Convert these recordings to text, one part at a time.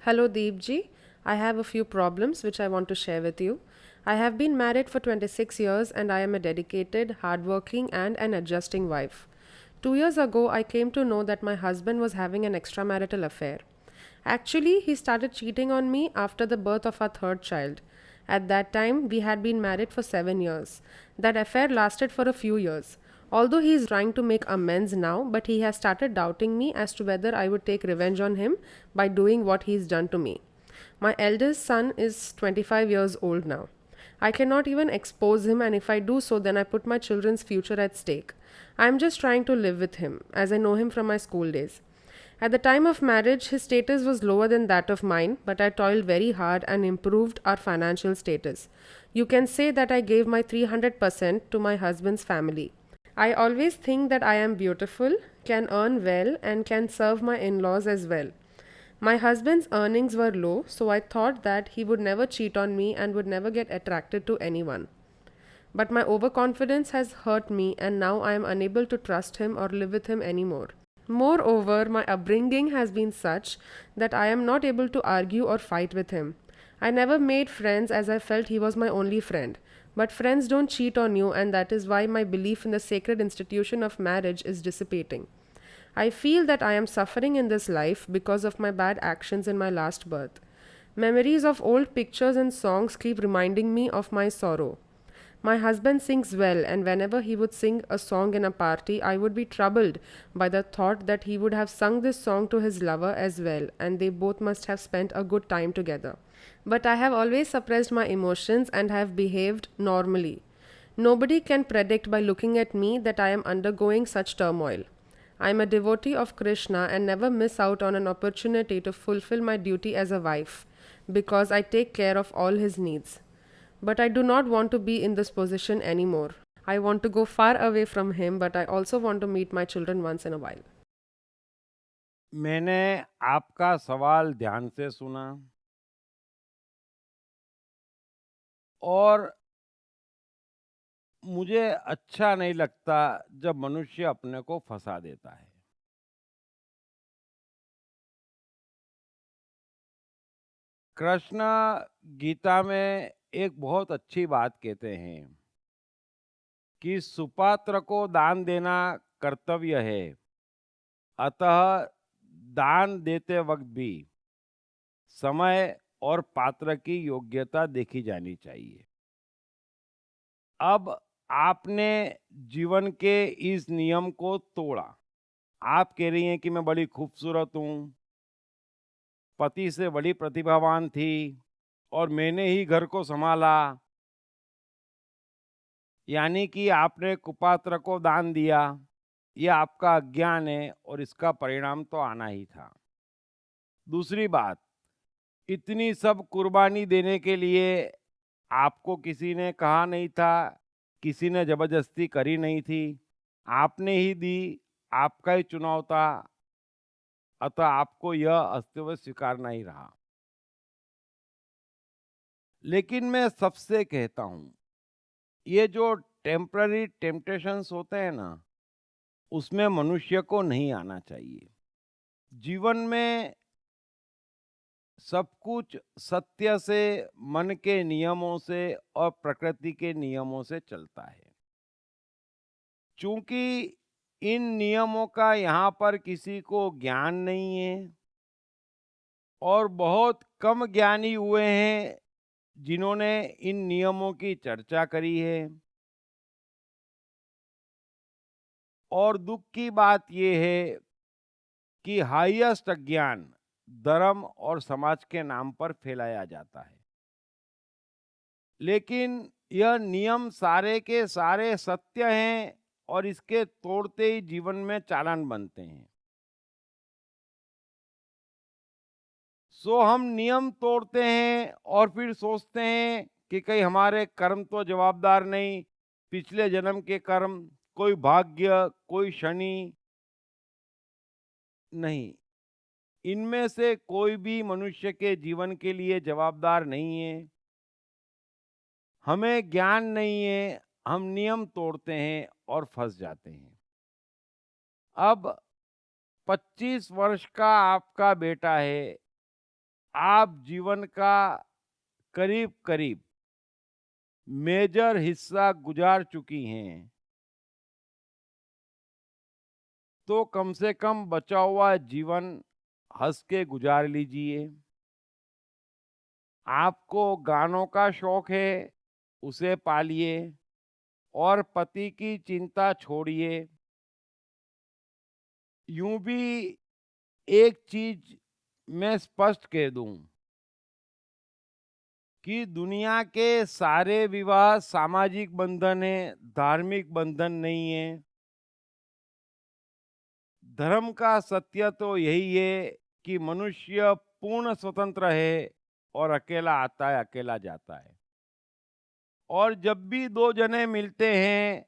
Hello, Deepji. I have a few problems which I want to share with you. I have been married for 26 years and I am a dedicated, hardworking, and an adjusting wife. 2 years ago, I came to know that my husband was having an extramarital affair. Actually, he started cheating on me after the birth of our third child. At that time, we had been married for 7 years. That affair lasted for a few years. Although he is trying to make amends now, but he has started doubting me as to whether I would take revenge on him by doing what he's done to me. My eldest son is 25 years old now. I cannot even expose him, and if I do so, then I put my children's future at stake. I am just trying to live with him, as I know him from my school days. At the time of marriage, his status was lower than that of mine, but I toiled very hard and improved our financial status. You can say that I gave my 300% to my husband's family. I always think that I am beautiful, can earn well, and can serve my in laws as well. My husband's earnings were low, so I thought that he would never cheat on me and would never get attracted to anyone. But my overconfidence has hurt me, and now I am unable to trust him or live with him anymore. Moreover, my upbringing has been such that I am not able to argue or fight with him. I never made friends as I felt he was my only friend. But friends don't cheat on you, and that is why my belief in the sacred institution of marriage is dissipating. I feel that I am suffering in this life because of my bad actions in my last birth. Memories of old pictures and songs keep reminding me of my sorrow. My husband sings well, and whenever he would sing a song in a party, I would be troubled by the thought that he would have sung this song to his lover as well, and they both must have spent a good time together. But I have always suppressed my emotions and have behaved normally. Nobody can predict by looking at me that I am undergoing such turmoil. I am a devotee of Krishna and never miss out on an opportunity to fulfill my duty as a wife because I take care of all his needs. But I do not want to be in this position anymore. I want to go far away from him, but I also want to meet my children once in a while. मैंने आपका सवाल ध्यान से सुना और मुझे अच्छा नहीं लगता जब मनुष्य अपने को फंसा देता है। कृष्ण गीता में एक बहुत अच्छी बात कहते हैं कि सुपात्र को दान देना कर्तव्य है। अतः दान देते वक्त भी समय और पात्र की योग्यता देखी जानी चाहिए। अब आपने जीवन के इस नियम को तोड़ा। आप कह रही हैं कि मैं बड़ी खूबसूरत हूँ, पति से बड़ी प्रतिभावान थी और मैंने ही घर को सँभाला, यानी कि आपने कुपात्र को दान दिया। ये आपका अज्ञान है और इसका परिणाम तो आना ही था। दूसरी बात, इतनी सब कुर्बानी देने के लिए आपको किसी ने कहा नहीं था, किसी ने ज़बरदस्ती करी नहीं थी, आपने ही दी, आपका ही चुनाव था, अतः आपको यह अस्तित्व स्वीकारना ही रहा। लेकिन मैं सबसे कहता हूँ, ये जो टेम्पररी टेम्पटेशंस होते हैं ना, उसमें मनुष्य को नहीं आना चाहिए। जीवन में सब कुछ सत्य से, मन के नियमों से और प्रकृति के नियमों से चलता है। चूंकि इन नियमों का यहाँ पर किसी को ज्ञान नहीं है और बहुत कम ज्ञानी हुए हैं जिन्होंने इन नियमों की चर्चा करी है। और दुख की बात यह है कि हाईएस्ट अज्ञान धर्म और समाज के नाम पर फैलाया जाता है, लेकिन यह नियम सारे के सारे सत्य हैं और इसके तोड़ते ही जीवन में चालान बनते हैं। सो हम नियम तोड़ते हैं और फिर सोचते हैं कि कहीं हमारे कर्म तो जवाबदार नहीं, पिछले जन्म के कर्म, कोई भाग्य, कोई शनि। नहीं, इनमें से कोई भी मनुष्य के जीवन के लिए जवाबदार नहीं है। हमें ज्ञान नहीं है, हम नियम तोड़ते हैं और फंस जाते हैं। अब 25 वर्ष का आपका बेटा है, आप जीवन का करीब करीब मेजर हिस्सा गुजार चुकी हैं, तो कम से कम बचा हुआ जीवन हंस के गुजार लीजिए। आपको गानों का शौक है, उसे पालिए और पति की चिंता छोड़िए। यूं भी एक चीज मैं स्पष्ट कह दूं कि दुनिया के सारे विवाह सामाजिक बंधन है, धार्मिक बंधन नहीं है। धर्म का सत्य तो यही है कि मनुष्य पूर्ण स्वतंत्र है और अकेला आता है, अकेला जाता है। और जब भी दो जने मिलते हैं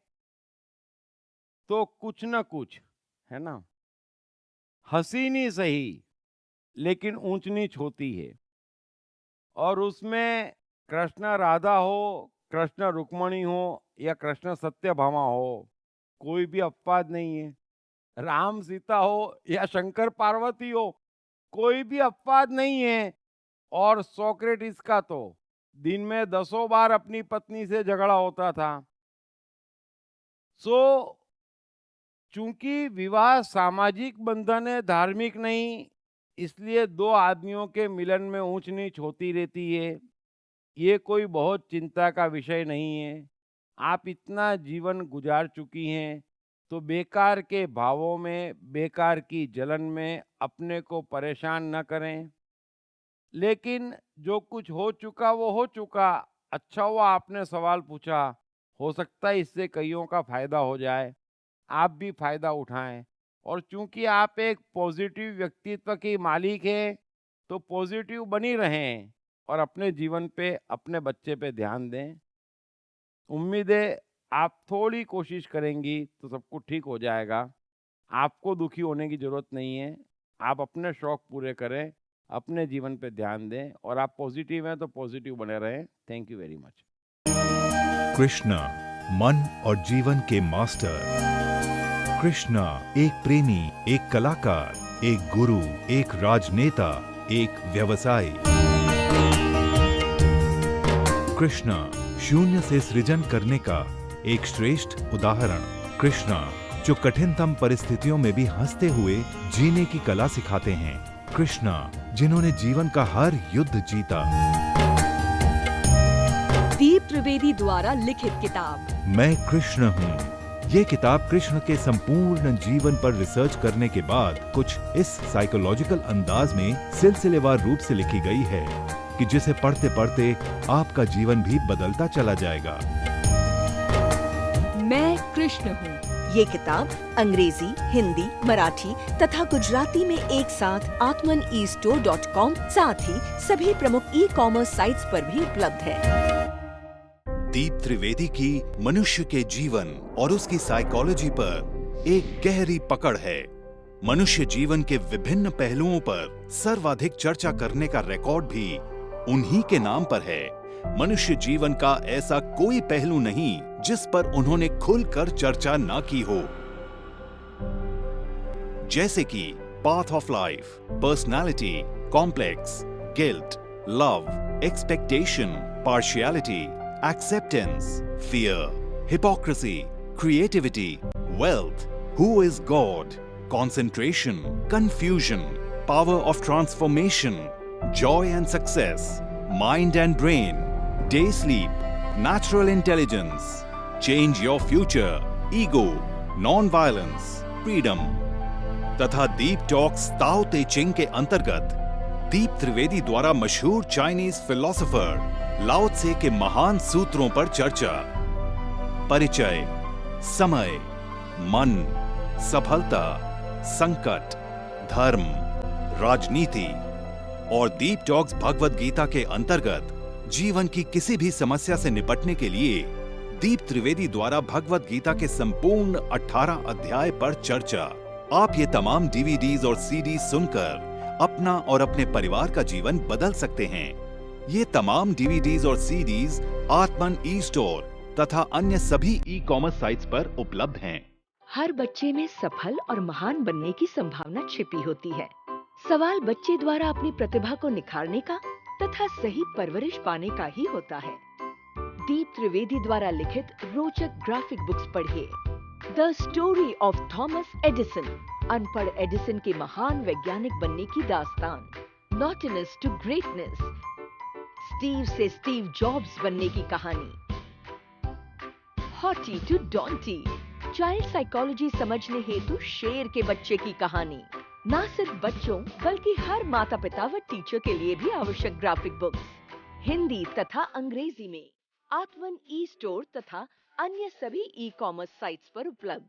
तो कुछ न कुछ, है ना, हसीन ही सही लेकिन ऊंच नीच होती है। और उसमें कृष्ण राधा हो, कृष्ण रुक्मणी हो या कृष्ण सत्यभामा हो, कोई भी अपवाद नहीं है। राम सीता हो या शंकर पार्वती हो, कोई भी अपवाद नहीं है। और सोक्रेटिस का तो दिन में 10 बार अपनी पत्नी से झगड़ा होता था। सो चूंकि विवाह सामाजिक बंधन है, धार्मिक नहीं, इसलिए दो आदमियों के मिलन में ऊंच नीच होती रहती है। ये कोई बहुत चिंता का विषय नहीं है। आप इतना जीवन गुजार चुकी हैं, तो बेकार के भावों में, बेकार की जलन में अपने को परेशान न करें। लेकिन जो कुछ हो चुका वो हो चुका। अच्छा हुआ आपने सवाल पूछा, हो सकता है इससे कईयों का फायदा हो जाए, आप भी फायदा उठाएं। और चूंकि आप एक पॉजिटिव व्यक्तित्व की मालिक हैं, तो पॉजिटिव बनी रहें और अपने जीवन पे, अपने बच्चे पे ध्यान दें। उम्मीद है आप थोड़ी कोशिश करेंगी तो सब कुछ ठीक हो जाएगा। आपको दुखी होने की जरूरत नहीं है। आप अपने शौक पूरे करें, अपने जीवन पे ध्यान दें और आप पॉजिटिव हैं तो पॉजिटिव बने रहें। Thank you very much. Krishna, मन और जीवन के मास्टर। कृष्णा एक प्रेमी, एक कलाकार, एक गुरु, एक राजनेता, एक व्यवसायी। कृष्णा शून्य से सृजन करने का एक श्रेष्ठ उदाहरण। कृष्णा जो कठिनतम परिस्थितियों में भी हंसते हुए जीने की कला सिखाते हैं। कृष्णा जिन्होंने जीवन का हर युद्ध जीता। दीप त्रिवेदी द्वारा लिखित किताब मैं कृष्ण हूँ। ये किताब कृष्ण के संपूर्ण जीवन पर रिसर्च करने के बाद कुछ इस साइकोलॉजिकल अंदाज में सिलसिलेवार रूप से लिखी गई है कि जिसे पढ़ते पढ़ते आपका जीवन भी बदलता चला जाएगा। मैं कृष्ण हूँ। ये किताब अंग्रेजी, हिंदी, मराठी तथा गुजराती में एक साथ atmanestore.com साथ ही सभी प्रमुख ई-कॉमर्स साइट्स पर भी उपलब्ध है। दीप त्रिवेदी की मनुष्य के जीवन और उसकी साइकोलॉजी पर एक गहरी पकड़ है। मनुष्य जीवन के विभिन्न पहलुओं पर सर्वाधिक चर्चा करने का रिकॉर्ड भी उन्हीं के नाम पर है। मनुष्य जीवन का ऐसा कोई पहलू नहीं जिस पर उन्होंने खुलकर चर्चा ना की हो, जैसे कि path of life, personality, complex, guilt, love, expectation, partiality, acceptance, fear, hypocrisy, creativity, wealth, who is God, concentration, confusion, power of transformation, joy and success, mind and brain, day sleep, natural intelligence, change your future, ego, non-violence, freedom, तथा दीप talks ताओ ते चिंग के अंतर्गत दीप त्रिवेदी द्वारा मशहूर Chinese philosopher लाओ त्से के महान सूत्रों पर चर्चा, परिचय, समय, मन, सफलता, संकट, धर्म, राजनीति और दीप टॉक्स भगवद गीता के अंतर्गत जीवन की किसी भी समस्या से निपटने के लिए दीप त्रिवेदी द्वारा भगवद गीता के संपूर्ण 18 अध्याय पर चर्चा। आप ये तमाम डीवीडीज और सीडीज सुनकर अपना और अपने परिवार का जीवन बदल सकते हैं। ये तमाम डीवीडीज और सीडीज आत्मन ई स्टोर तथा अन्य सभी ई कॉमर्स साइट्स पर उपलब्ध हैं। हर बच्चे में सफल और महान बनने की संभावना छिपी होती है, सवाल बच्चे द्वारा अपनी प्रतिभा को निखारने का तथा सही परवरिश पाने का ही होता है। दीप त्रिवेदी द्वारा लिखित रोचक ग्राफिक बुक्स पढ़िए। The story of Thomas Edison, अनपढ़ एडिसन के महान वैज्ञानिक बनने की दास्तान। नॉटिनेस टू ग्रेटनेस, स्टीव से स्टीव जॉब्स बनने की कहानी। हॉटी टू डॉन्टी, चाइल्ड साइकोलॉजी समझने हेतु शेर के बच्चे की कहानी। ना सिर्फ बच्चों बल्कि हर माता पिता व टीचर के लिए भी आवश्यक ग्राफिक बुक्स हिंदी तथा अंग्रेजी में आत्मन ई स्टोर तथा अन्य सभी ई कॉमर्स साइट्स पर उपलब्ध।